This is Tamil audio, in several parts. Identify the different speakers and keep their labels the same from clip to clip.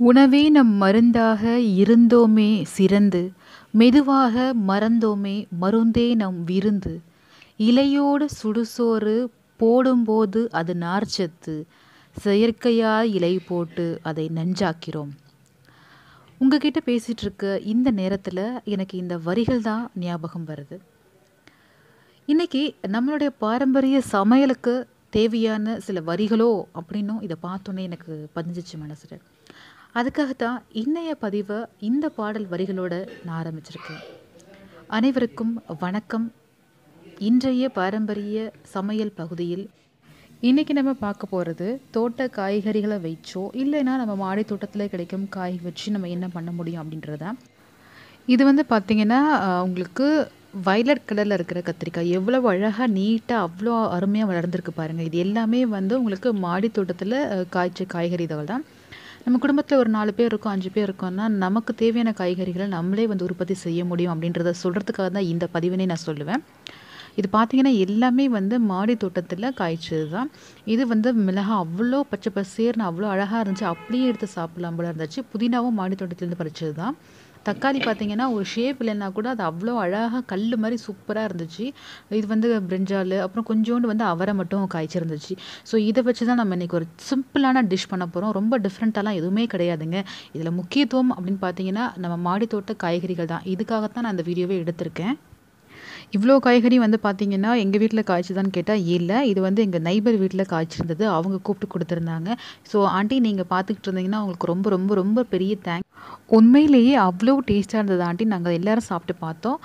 Speaker 1: உணவே நம் மருந்தாக இருந்தோமே சிறந்து, மெதுவாக மறந்தோமே மருந்தே நம் விருந்து. இலையோடு சுடுசோறு போடும்போது அது நார்ச்சத்து, செயற்கையாய் இலை போட்டு அதை நஞ்சாக்கிறோம். உங்ககிட்ட பேசிட்டு இருக்க இந்த நேரத்தில் எனக்கு இந்த வரிகள் தான் ஞாபகம் வருது. இன்னைக்கு நம்மளுடைய பாரம்பரிய சமையலுக்கு தேவையான சில வரிகளோ அப்படின்னும் இதை பார்த்தோன்னே எனக்கு பதிஞ்சிச்சு மனசில். அதுக்காகத்தான் இன்னைய பதிவை இந்த பாடல் வரிகளோட நான் ஆரம்பிச்சிருக்கேன். அனைவருக்கும் வணக்கம். இன்றைய பாரம்பரிய சமையல் பகுதியில் இன்றைக்கி நம்ம பார்க்க போகிறது தோட்ட காய்கறிகளை வச்சோ இல்லைன்னா நம்ம மாடி தோட்டத்தில் கிடைக்கும் காய் வச்சு நம்ம என்ன பண்ண முடியும் அப்படின்றதான். இது பார்த்திங்கன்னா உங்களுக்கு வயலட் கலரில் இருக்கிற கத்திரிக்காய் எவ்வளோ அழகாக நீட்டாக அவ்வளோ அருமையாக வளர்ந்துருக்கு பாருங்கள். இது எல்லாமே உங்களுக்கு மாடி தோட்டத்தில் காய்ச்ச காய்கறிகள் தான். நம்ம குடும்பத்தில் ஒரு 4 பேர் இருக்கோம், 5 பேர் இருக்கோம்னா நமக்கு தேவையான காய்கறிகளை நம்மளே உற்பத்தி செய்ய முடியும் அப்படின்றத சொல்கிறதுக்காக தான் இந்த பதிவினை நான் சொல்லுவேன். இது பார்த்திங்கன்னா எல்லாமே மாடி தோட்டத்தில் காய்ச்சது தான். இது மிளகா அவ்வளோ பச்சை பசேர்னு அவ்வளோ அழகாக இருந்துச்சு, அப்படியே எடுத்து சாப்பிடலாம் போல இருந்துச்சு. புதினாவும் மாடி தோட்டத்துலேருந்து பறிச்சது தான். தக்காளி பார்த்திங்கன்னா ஒரு ஷேப் இல்லைன்னா கூட அது அவ்வளோ அழகாக கல் மாதிரி சூப்பராக இருந்துச்சு. இது பிரிஞ்சால் அப்புறம் கொஞ்சோண்டு அவரை மட்டும் காய்ச்சிருந்துச்சு. ஸோ இதை வச்சு தான் நம்ம இன்றைக்கி ஒரு சிம்பிளான டிஷ் பண்ண போகிறோம். ரொம்ப டிஃப்ரெண்ட்டாலாம் எதுவுமே கிடையாதுங்க. இதில் முக்கியத்துவம் அப்படின்னு பார்த்தீங்கன்னா நம்ம மாடி தோட்ட காய்கறிகள் தான். இதுக்காகத்தான் நான் அந்த வீடியோவே எடுத்திருக்கேன். இவ்வளோ காய்கறி பார்த்திங்கன்னா எங்கள் வீட்டில் காய்ச்சிதான்னு கேட்டால் இல்லை, இது எங்கள் நைபர் வீட்டில் காய்ச்சிருந்தது. அவங்க கூப்பிட்டு கொடுத்துருந்தாங்க. ஸோ ஆண்டி நீங்கள் பார்த்துக்கிட்டு இருந்தீங்கன்னா அவங்களுக்கு ரொம்ப ரொம்ப ரொம்ப பெரிய தேங்க்ஸ். உண்மையிலேயே அவ்வளோ டேஸ்ட்டாக இருந்தது ஆண்டி. நாங்கள் எல்லோரும் சாப்பிட்டு பார்த்தோம்.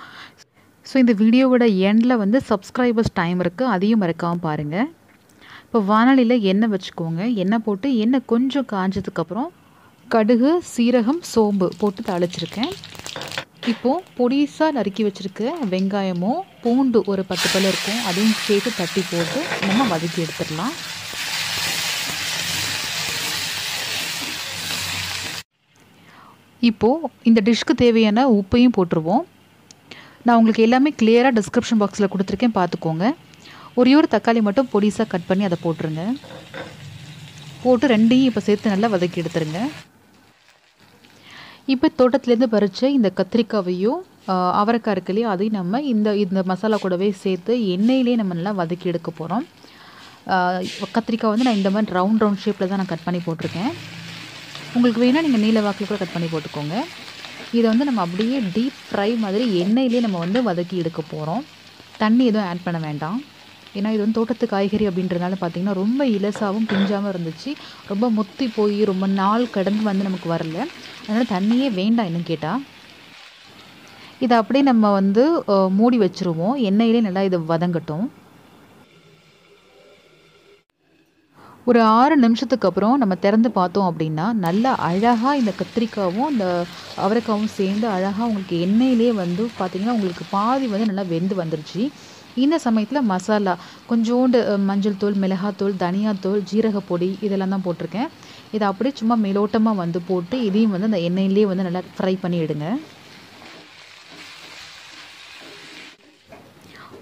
Speaker 1: ஸோ இந்த வீடியோவோட எண்டில் சப்ஸ்கிரைபர்ஸ் டைம் இருக்குது, அதையும் மறக்காமல் பாருங்கள். இப்போ வானலியில் எண்ணெய் வச்சுக்கோங்க. எண்ணெய் போட்டு எண்ணெய் கொஞ்சம் காஞ்சதுக்கப்புறம் கடுகு, சீரகம், சோம்பு போட்டு தாளிச்சிருக்கேன். இப்போது பொடிசாக நறுக்கி வச்சுருக்க வெங்காயமும் பூண்டு ஒரு 10 பல் இருக்கும், அதையும் சேர்த்து தட்டி போட்டு நம்ம வதக்கி எடுத்துடலாம். இப்போது இந்த டிஷ்க்கு தேவையான உப்பையும் போட்டுருவோம். நான் உங்களுக்கு எல்லாமே கிளியராக டிஸ்கிரிப்ஷன் பாக்ஸில் கொடுத்துருக்கேன், பார்த்துக்கோங்க. ஒரே ஒரு தக்காளி மட்டும் பொடிசாக கட் பண்ணி அதை போட்டுருங்க. போட்டு ரெண்டையும் இப்போ சேர்த்து நல்லா வதக்கி எடுத்துருங்க. இப்போ தோட்டத்துலேருந்து பறித்த இந்த கத்திரிக்காவையும் அவரைக்காய் இருக்குல்லையோ அதையும் நம்ம இந்த மசாலா கூடவே சேர்த்து எண்ணெயிலே நம்ம நல்லா வதக்கி எடுக்க போகிறோம். கத்திரிக்காய் நான் இந்த மாதிரி ரவுண்ட் ஷேப்பில் தான் நான் கட் பண்ணி போட்டிருக்கேன். உங்களுக்கு வேணால் நீங்கள் நீல வாக்கில் கூட கட் பண்ணி போட்டுக்கோங்க. இதை நம்ம அப்படியே டீப் ஃப்ரை மாதிரி எண்ணெயிலே நம்ம வதக்கி எடுக்க போகிறோம். தண்ணி எதுவும் ஆட் பண்ண வேண்டாம். ஏன்னா இது தோட்டத்து காய்கறி அப்படின்றதுனால பார்த்திங்கன்னா ரொம்ப இலசாகவும் பிஞ்சாமல் இருந்துச்சு. ரொம்ப முத்தி போய் ரொம்ப நாள் கடந்து நமக்கு வரல. அதனால் தண்ணியே வேண்டாம் இன்னும் கேட்டால். இதை அப்படியே நம்ம மூடி வச்சுருவோம். எண்ணெயிலே நல்லா இது வதங்கட்டும். ஒரு 6 நிமிஷத்துக்கு அப்புறம் நம்ம திறந்து பார்த்தோம் அப்படின்னா நல்லா அழகாக இந்த கத்திரிக்காவும் இந்த அவரைக்காவும் சேர்ந்து அழகாக உங்களுக்கு எண்ணெயிலே பார்த்திங்கன்னா உங்களுக்கு பாதி நல்லா வெந்து வந்துருச்சு. இந்த சமயத்தில் மசாலா கொஞ்சோண்டு மஞ்சள் தூள், மிளகாத்தூள், தனியாத்தூள், ஜீரகப்பொடி இதெல்லாம் தான் போட்டிருக்கேன். இதை அப்படியே சும்மா மேலோட்டமாக போட்டு இதையும் அந்த எண்ணெயிலே நல்லா ஃப்ரை பண்ணி எடுங்க.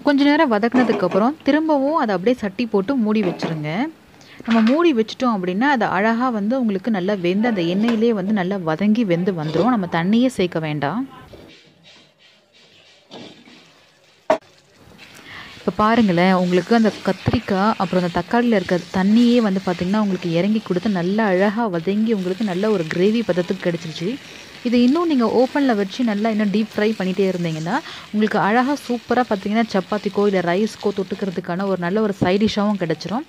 Speaker 1: கொஞ்ச நேரம் வதக்கினதுக்கப்புறம் திரும்பவும் அதை அப்படியே சட்டி போட்டு மூடி வச்சுருங்க. நம்ம மூடி வச்சிட்டோம் அப்படின்னா அது அழகாக உங்களுக்கு நல்லா வெந்து அந்த எண்ணெயிலே நல்லா வதங்கி வெந்து வந்துடும். நம்ம தண்ணியே சேர்க்க வேண்டாம். இப்போ பாருங்களேன், உங்களுக்கு அந்த கத்திரிக்காய் அப்புறம் அந்த தக்காளியில் இருக்க தண்ணியே பார்த்திங்கன்னா உங்களுக்கு இறங்கி கொடுத்து நல்லா அழகாக வதங்கி உங்களுக்கு நல்ல ஒரு கிரேவி பதத்துக்கு கிடச்சிருச்சு. இது இன்னும் நீங்கள் ஓப்பனில் வச்சு நல்லா இன்னும் டீப் ஃப்ரை பண்ணிகிட்டே இருந்தீங்கன்னா உங்களுக்கு அழகாக சூப்பராக பார்த்திங்கன்னா சப்பாத்திக்கோ இல்லை ரைஸ்க்கோ தொட்டுக்கிறதுக்கான ஒரு நல்ல ஒரு சைடிஷாகவும் கிடச்சிரும்.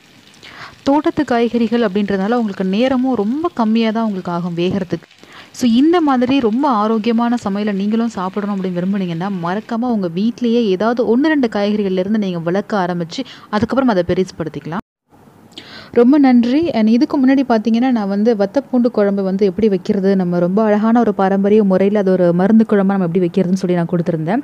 Speaker 1: தோட்டத்து காய்கறிகள் அப்படின்றதுனால உங்களுக்கு நேரமும் ரொம்ப கம்மியாக தான் உங்களுக்கு ஆகும் வேகிறதுக்கு. ஸோ இந்த மாதிரி ரொம்ப ஆரோக்கியமான சமையலை நீங்களும் சாப்பிடணும் அப்படின்னு விரும்புனீங்கன்னா மறக்காமல் உங்கள் வீட்லேயே ஏதாவது 1-2 காய்கறிகள்லேருந்து நீங்கள் வளர்க்க ஆரம்பித்து அதுக்கப்புறம் அதை பெருசுப்படுத்திக்கலாம். ரொம்ப நன்றி. அண்ட் இதுக்கு முன்னாடி பார்த்தீங்கன்னா நான் வத்தப்பூண்டு குழம்பு எப்படி வைக்கிறது, நம்ம ரொம்ப அழகான ஒரு பாரம்பரிய முறையில் அது ஒரு மருந்து குழம்பு நம்ம எப்படி வைக்கிறதுன்னு சொல்லி நான் கொடுத்துருந்தேன்.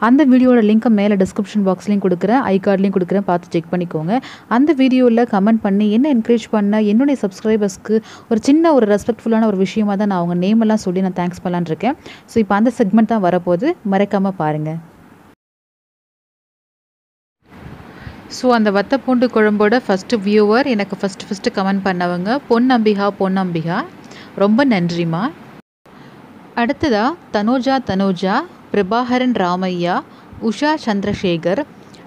Speaker 1: அந்த வீடியோட லிங்க்கை மேலே டிஸ்கிரிப்ஷன் பாக்ஸ்லேயும் கொடுக்குறேன், ஐகார்ட்லேயும் கொடுக்குறேன், பார்த்து செக் பண்ணிக்கோங்க. அந்த வீடியோவில் கமெண்ட் பண்ணி என்ன என்கரேஜ் பண்ண என்னுடைய சப்ஸ்கிரைபர்ஸ்க்கு ஒரு சின்ன ஒரு ரெஸ்பெக்ட்ஃபுல்லான ஒரு விஷயமாக தான் நான் அவங்க நேமெல்லாம் சொல்லி நான் தேங்க்ஸ் பண்ணலான்னு இருக்கேன். ஸோ இப்போ அந்த செக்மெண்ட் தான் வரப்போகுது, மறக்காமல் பாருங்கள். ஸோ அந்த வத்தப்பூண்டு குழம்போட ஃபஸ்ட்டு வியூவர் எனக்கு ஃபஸ்ட்டு கமெண்ட் பண்ணவங்க பொன்னம்பிகா. ரொம்ப நன்றிம்மா. அடுத்ததா தனோஜா, பிரபாகரன் ராமையா, உஷா சந்திரசேகர்,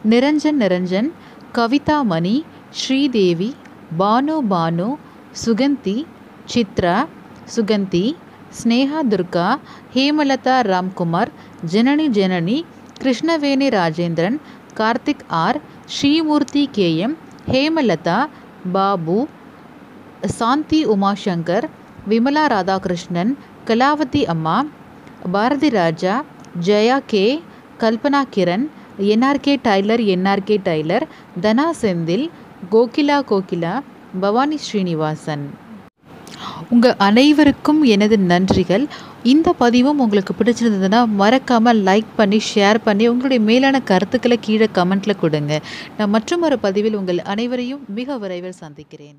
Speaker 1: நிரஞ்சன், கவிதா மணி, ஸ்ரீதேவி, பானு, சுகந்தி, சித்ரா, ஸ்னேகா துர்கா, ஹேமலதா ராம்குமார், ஜனனி, கிருஷ்ணவேணி ராஜேந்திரன், கார்த்திக் ஆர், ஸ்ரீமூர்த்தி KM, ஹேமலதா, பாபு, சாந்தி உமாசங்கர், விமலா ராதாகிருஷ்ணன், கலாவதி அம்மா, Bharathi Raja, Jaya K, Kalpana Kiran, NRK tailor, Dhana Senthil, Kokila, Bhavani Srinivasan. உங்கள் அனைவருக்கும் எனது நன்றிகள். இந்த பதிவும் உங்களுக்கு பிடிச்சிருந்ததுன்னா மறக்காமல் லைக் பண்ணி ஷேர் பண்ணி உங்களுடைய மேலான கருத்துக்களை கீழே கமெண்ட்டில் கொடுங்க. நான் மற்றும் ஒரு பதிவில் உங்கள் அனைவரையும் மிக விரைவில் சந்திக்கிறேன்.